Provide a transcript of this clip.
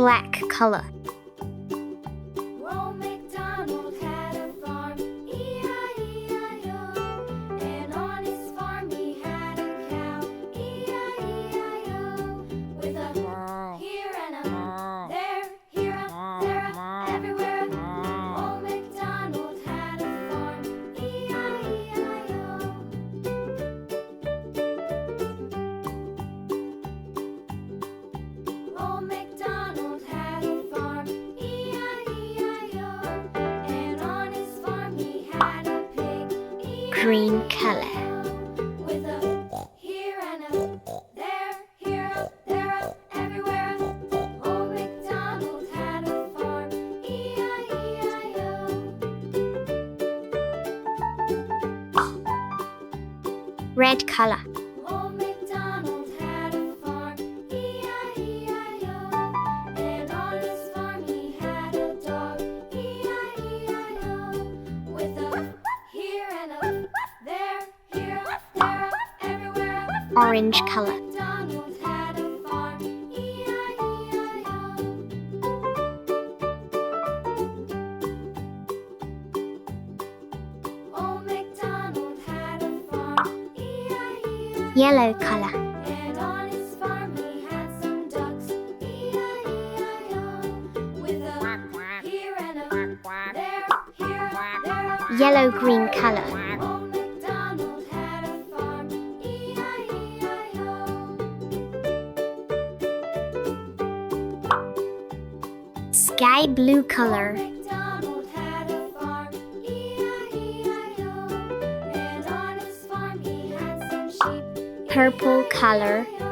Black color. Old MacDonald had a farm, E-I-E-I-O. And on his farm he had a cow, E-I-E-I-O. With a here and a there, here a, there a, everywhere. Old MacDonald had a farm, E-I-E-I-O. Old MacDonald had a farm, E-I-E-I-O. And on his farm he had a pig, Green color. with a here and a there, here a, there a, everywhere. Old MacDonald had a farm, E-I-E-I-O. Red color. Old MacDonald had a farm, E-I-E-I-O. And on his farm he had a dog, E-I-E-I-O. With a here and a there, here, there, everywhere. Orange color. Old MacDonald had a farm, E-I-E-I-O. Old MacDonald had a farm, E-I-E-I-O. Yellow color. And on his farm he had some ducks, E-I-E-I-O. With a here and a there, here, there. Yellow-green color. Old MacDonald had a farm, E-I-E-I-O. Sky blue color. MacDonald had a farm, E-I-E-I-O. And on his farm he had some sheep, Purple color. E-I-E-I-O.